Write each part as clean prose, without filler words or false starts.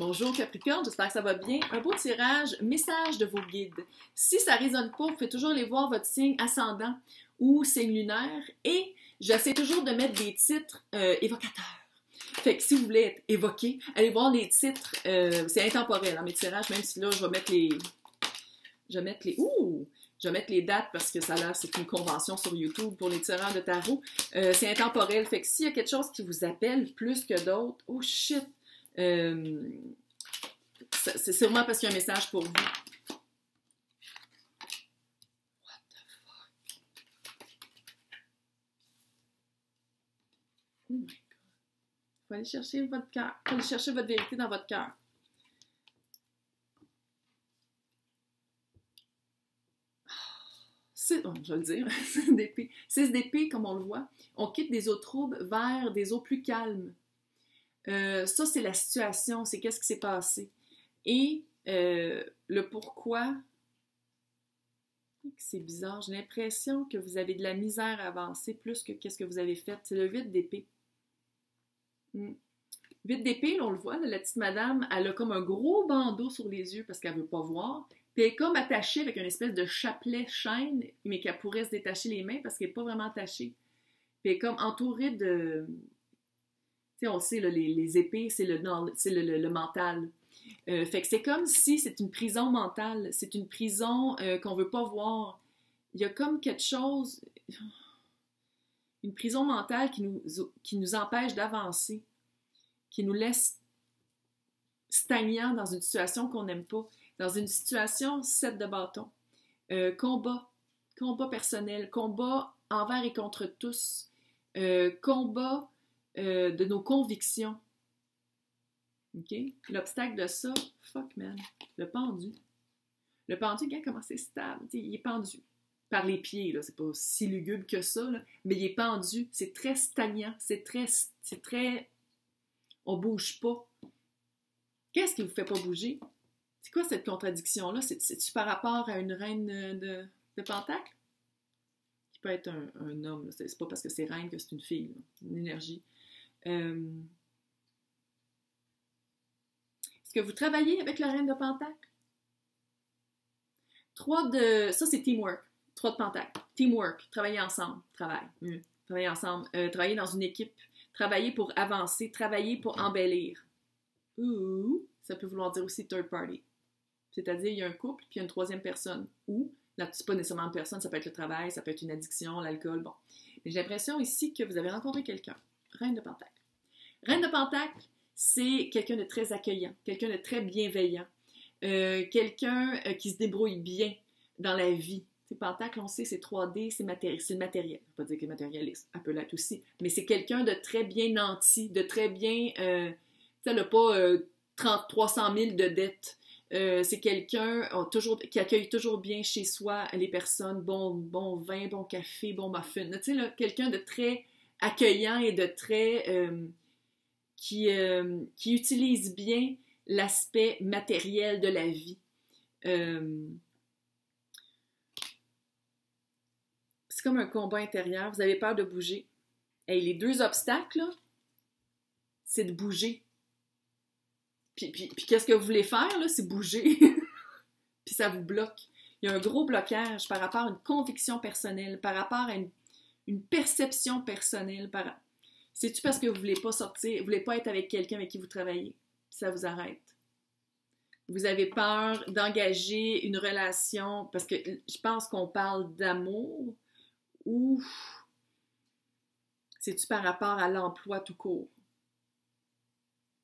Bonjour Capricorne, j'espère que ça va bien. Un beau tirage, message de vos guides. Si ça ne résonne pas, vous pouvez toujours aller voir votre signe ascendant ou signe lunaire et j'essaie toujours de mettre des titres évocateurs. Fait que si vous voulez être évoqué, allez voir les titres, c'est intemporel dans mes tirages, même si là je vais mettre les... Je vais mettre les dates parce que ça a l'air, c'est une convention sur YouTube pour les tireurs de tarot. C'est intemporel, fait que s'il y a quelque chose qui vous appelle plus que d'autres, oh shit! C'est sûrement parce qu'il y a un message pour vous. What the fuck? Oh my God. Faut aller chercher votre cœur. Faut aller chercher votre vérité dans votre cœur. Oh, je vais le dire, 6 d'épée. 6 d'épée, comme on le voit. On quitte des eaux troubles vers des eaux plus calmes. Ça, c'est la situation, c'est qu'est-ce qui s'est passé. Et le pourquoi, c'est bizarre, j'ai l'impression que vous avez de la misère à avancer plus que qu'est-ce que vous avez fait. C'est le 8 d'épée. 8 d'épée, là, on le voit, là, la petite madame, elle a comme un gros bandeau sur les yeux parce qu'elle ne veut pas voir. Puis elle est comme attachée avec une espèce de chapelet chaîne, mais qu'elle pourrait se détacher les mains parce qu'elle n'est pas vraiment attachée. Puis elle est comme entourée de... Tu sais, on le sait, là, les épées, c'est le mental. Fait que c'est comme si c'est une prison mentale. C'est une prison qu'on veut pas voir. Il y a comme quelque chose... Une prison mentale qui nous empêche d'avancer, qui nous laisse stagnants dans une situation qu'on n'aime pas. Dans une situation 7 de bâton. Combat personnel, combat envers et contre tous, combat de nos convictions. OK? L'obstacle de ça, fuck man, le pendu. Le pendu, regarde comment c'est stable. T'sais, il est pendu par les pieds, là. C'est pas si lugubre que ça, là, mais il est pendu. C'est très stagnant, c'est très... On bouge pas. Qu'est-ce qui vous fait pas bouger? C'est quoi cette contradiction-là? C'est-tu par rapport à une reine de Pentacle? Qui peut être un homme. Là. C'est pas parce que c'est reine que c'est une fille. Là. Une énergie. Est-ce que vous travaillez avec la reine de Pentacle? 3 de... Ça, c'est teamwork. 3 de Pentacle. Teamwork. Travailler ensemble. Travailler ensemble. Travailler dans une équipe. Travailler pour avancer. Travailler pour embellir. Ou ça peut vouloir dire aussi third party. C'est-à-dire, il y a un couple, puis il y a une troisième personne. Ou, là, c'est pas nécessairement une personne, ça peut être le travail, ça peut être une addiction, l'alcool, bon. Mais j'ai l'impression ici que vous avez rencontré quelqu'un. Reine de Pentacle. Reine de Pentacle, c'est quelqu'un de très accueillant, quelqu'un de très bienveillant, quelqu'un qui se débrouille bien dans la vie. C'est Pentacle, on sait, c'est 3D, c'est le matériel. Je ne veux pas dire qu'il est matérialiste, elle peut l'être aussi, mais c'est quelqu'un de très bien nanti, de très bien... tu sais, elle n'a pas 300 000 de dettes. C'est quelqu'un qui accueille toujours bien chez soi les personnes, bon vin, bon café, bon muffin. Tu sais, quelqu'un de très accueillant et de très... qui utilise bien l'aspect matériel de la vie. C'est comme un combat intérieur. Vous avez peur de bouger. Et les 2 obstacles, là, c'est de bouger. Puis qu'est-ce que vous voulez faire, là? C'est bouger. Puis ça vous bloque. Il y a un gros blocage par rapport à une conviction personnelle, par rapport à une perception personnelle. C'est-tu parce que vous ne voulez pas sortir, vous ne voulez pas être avec quelqu'un avec qui vous travaillez? Puis ça vous arrête. Vous avez peur d'engager une relation, parce que je pense qu'on parle d'amour, ou c'est-tu par rapport à l'emploi tout court?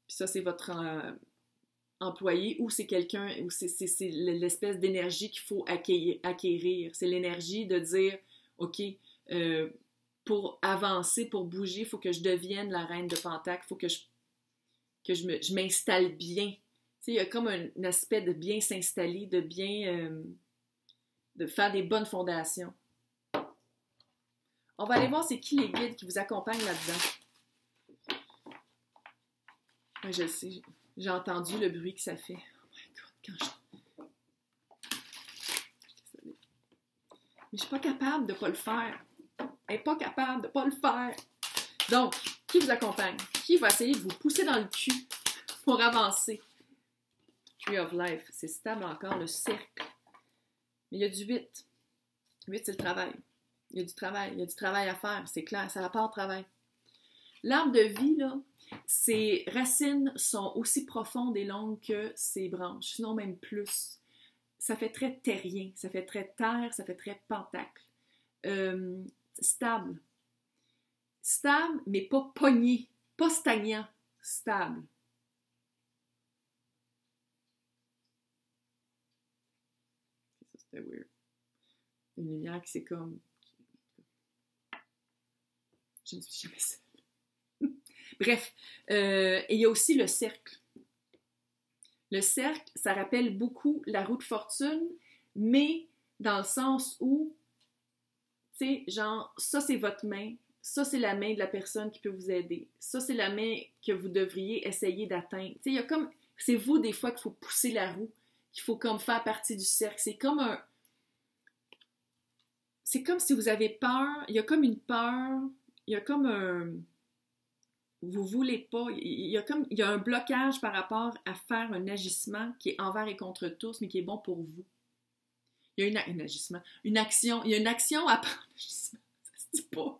Puis ça, c'est votre employé ou c'est quelqu'un, ou c'est l'espèce d'énergie qu'il faut acquérir. C'est l'énergie de dire, OK, pour avancer, pour bouger, il faut que je devienne la reine de Pentacle, il faut que je m'installe bien. Tu sais, il y a comme un aspect de bien s'installer, de bien... de faire des bonnes fondations. On va aller voir c'est qui les guides qui vous accompagnent là-dedans. Je le sais, j'ai entendu le bruit que ça fait. Oh my God, quand désolée. Mais je suis pas capable de pas le faire. Elle n'est pas capable de pas le faire. Donc, qui vous accompagne? Qui va essayer de vous pousser dans le cul pour avancer? Tree of Life, c'est stable encore, le cercle. Mais il y a du 8. 8, c'est le travail. Il y a du travail à faire, c'est clair, ça rapporte au travail. L'arbre de vie, là, ses racines sont aussi profondes et longues que ses branches, sinon même plus. Ça fait très terrien, ça fait très terre, ça fait très pentacle. Stable. Stable, mais pas pogné, pas stagnant, stable. Ça, c'était weird. Une lumière qui c'est comme... Je ne suis jamais seule. Bref, et il y a aussi le cercle. Le cercle, ça rappelle beaucoup la roue de fortune, mais dans le sens où, tu sais, genre, ça c'est votre main, ça c'est la main de la personne qui peut vous aider, ça c'est la main que vous devriez essayer d'atteindre. Tu sais, il y a comme, c'est vous des fois qu'il faut pousser la roue, qu'il faut comme faire partie du cercle. C'est comme un... C'est comme si vous avez peur, il y a comme une peur, il y a comme un... Vous voulez pas, il y a un blocage par rapport à faire un agissement qui est envers et contre tous, mais qui est bon pour vous. Il y a un agissement, une action, il y a une action à prendre, ça se dit pas.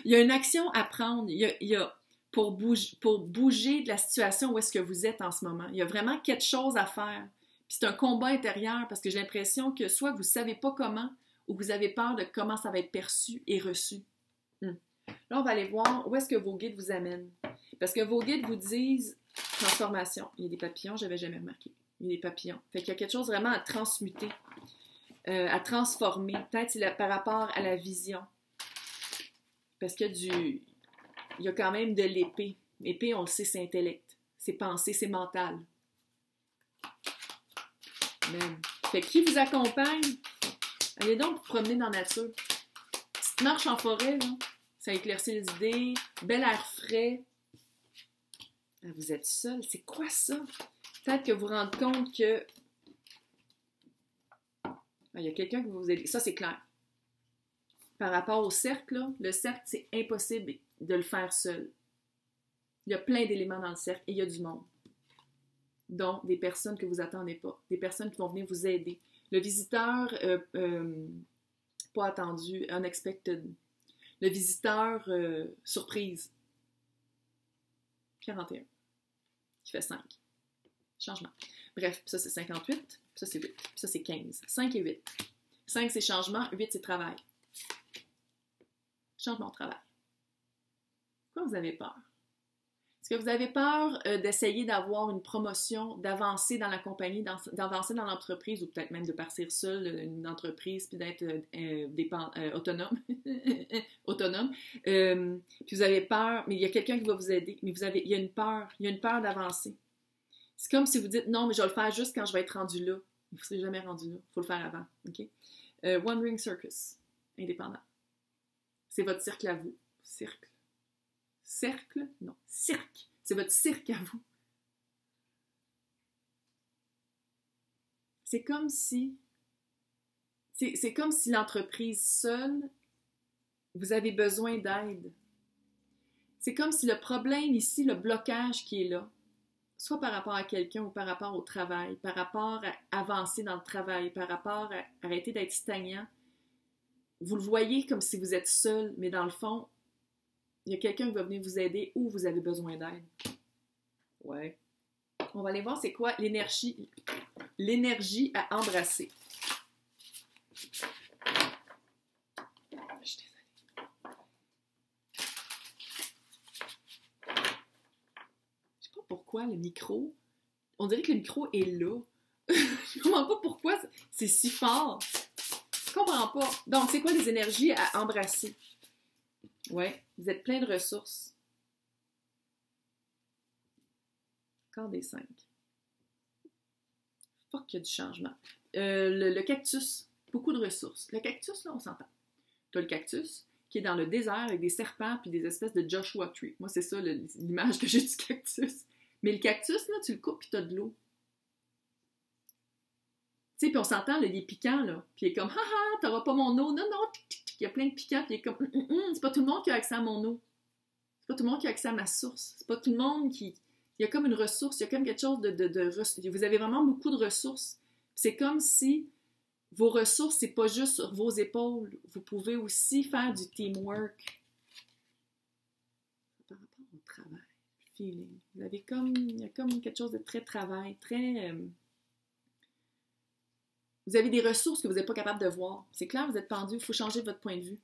Il y a une action à prendre, il y a pour bouger de la situation où est-ce que vous êtes en ce moment. Il y a vraiment quelque chose à faire. Puis c'est un combat intérieur parce que j'ai l'impression que soit vous savez pas comment, ou vous avez peur de comment ça va être perçu et reçu. Là, on va aller voir où est-ce que vos guides vous amènent. Parce que vos guides vous disent transformation. Il y a des papillons, je n'avais jamais remarqué. Il y a des papillons. Fait qu'il y a quelque chose vraiment à transmuter, à transformer. Peut-être c'est par rapport à la vision. Parce qu'il y a quand même de l'épée. L'épée, on le sait, c'est intellect. C'est pensée, c'est mental. Même. Fait que qui vous accompagne? Allez donc vous promener dans la nature. Petite marche en forêt, là. Ça éclaircit les idées, bel air frais. Vous êtes seul. C'est quoi ça? Peut-être que vous vous rendez compte que... il y a quelqu'un qui va vous aider. Ça, c'est clair. Par rapport au cercle, là, le cercle, c'est impossible de le faire seul. Il y a plein d'éléments dans le cercle et il y a du monde. Donc, des personnes que vous attendez pas. Des personnes qui vont venir vous aider. Le visiteur pas attendu, unexpected. Le visiteur surprise. 41. Qui fait 5. Changement. Bref, ça c'est 58, ça c'est 8, ça c'est 15. 5 et 8. 5 c'est changement, 8 c'est travail. Changement de travail. Pourquoi vous avez peur? Est-ce que vous avez peur d'essayer d'avoir une promotion, d'avancer dans la compagnie, d'avancer dans l'entreprise ou peut-être même de partir seul une entreprise puis d'être autonome? Autonome. Puis vous avez peur, mais il y a quelqu'un qui va vous aider, mais il y a une peur d'avancer. C'est comme si vous dites non, mais je vais le faire juste quand je vais être rendu là. Vous ne serez jamais rendu là. Il faut le faire avant. OK? One Ring Circus. Indépendant. C'est votre cercle à vous. Cercle. Cercle? Non. Cirque. C'est votre cirque à vous. C'est comme si... C'est comme si l'entreprise seule, vous avez besoin d'aide. C'est comme si le problème ici, le blocage qui est là, soit par rapport à quelqu'un ou par rapport au travail, par rapport à avancer dans le travail, par rapport à arrêter d'être stagnant, vous le voyez comme si vous êtes seul, mais dans le fond, il y a quelqu'un qui va venir vous aider ou vous avez besoin d'aide. Ouais. On va aller voir c'est quoi l'énergie à embrasser. Je suis désolée. Je sais pas pourquoi le micro, on dirait que le micro est là. Je comprends pas pourquoi c'est si fort. Je comprends pas. Donc, c'est quoi les énergies à embrasser? Ouais, vous êtes plein de ressources. Encore des 5. Faut qu'il y a du changement. Le cactus, beaucoup de ressources. Le cactus, là, on s'entend. Tu as le cactus qui est dans le désert avec des serpents puis des espèces de Joshua Tree. Moi, c'est ça l'image que j'ai du cactus. Mais le cactus, là, tu le coupes puis tu as de l'eau. Tu sais, puis on s'entend, là, il est piquant, là. Puis il est comme, haha, t'auras pas mon eau. Non, non, il y a plein de piquants, puis il est comme, c'est pas tout le monde qui a accès à mon eau. C'est pas tout le monde qui a accès à ma source. C'est pas tout le monde qui Il y a comme une ressource, il y a comme quelque chose vous avez vraiment beaucoup de ressources. C'est comme si vos ressources, c'est pas juste sur vos épaules. Vous pouvez aussi faire du teamwork par rapport au travail, feeling. Vous avez il y a comme quelque chose de très travail, très... vous avez des ressources que vous n'êtes pas capable de voir. C'est clair, vous êtes pendu, il faut changer votre point de vue.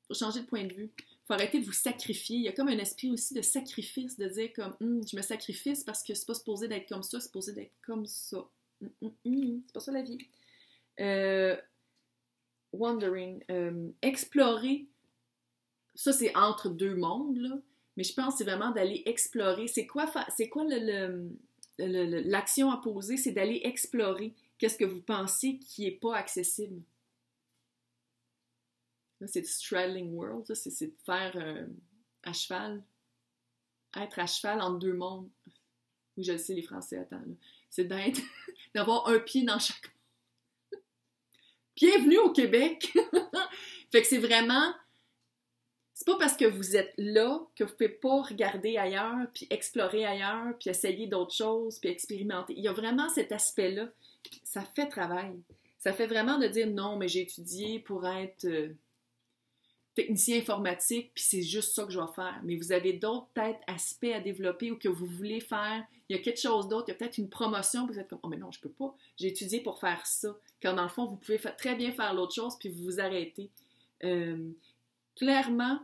Il faut changer de point de vue. Il faut arrêter de vous sacrifier. Il y a comme un esprit aussi de sacrifice, de dire comme je me sacrifie parce que c'est pas supposé d'être comme ça, c'est supposé d'être comme ça. C'est pas ça la vie. Wondering. Explorer. Ça, c'est entre deux mondes, là. Mais je pense que c'est vraiment d'aller explorer. C'est quoi l'action à poser? C'est d'aller explorer. Qu'est-ce que vous pensez qui n'est pas accessible? Là, c'est du straddling world. C'est de faire à cheval. Être à cheval entre deux mondes. Oui, je le sais, les Français, attends. C'est d'avoir un pied dans chaque monde. Bienvenue au Québec! Fait que c'est vraiment... C'est pas parce que vous êtes là que vous pouvez pas regarder ailleurs, puis explorer ailleurs, puis essayer d'autres choses, puis expérimenter. Il y a vraiment cet aspect-là. Ça fait travail. Ça fait vraiment de dire non, mais j'ai étudié pour être technicien informatique, puis c'est juste ça que je vais faire. Mais vous avez d'autres peut-être aspects à développer ou que vous voulez faire. Il y a quelque chose d'autre, il y a peut-être une promotion, puis vous êtes comme, oh mais non, je peux pas. J'ai étudié pour faire ça. Quand dans le fond, vous pouvez très bien faire l'autre chose, puis vous vous arrêtez. Clairement,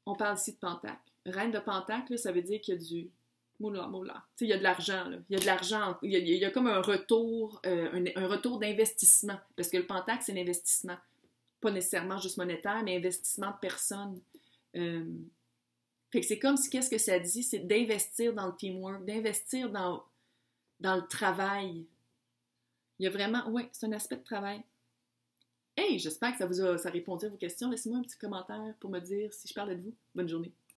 on parle ici de Pentacle. Reine de Pentacle, là, ça veut dire qu'il y a du moula. Tu sais, il y a de l'argent, là. Il y a de l'argent. Il y a comme un retour, un retour d'investissement. Parce que le Pentacle, c'est l'investissement. Pas nécessairement juste monétaire, mais investissement de personnes. Fait que c'est comme si, qu'est-ce que ça dit? C'est d'investir dans le teamwork, d'investir dans le travail. Il y a vraiment, oui, c'est un aspect de travail. Hey, j'espère que ça a répondu à vos questions. Laissez-moi un petit commentaire pour me dire si je parlais de vous. Bonne journée.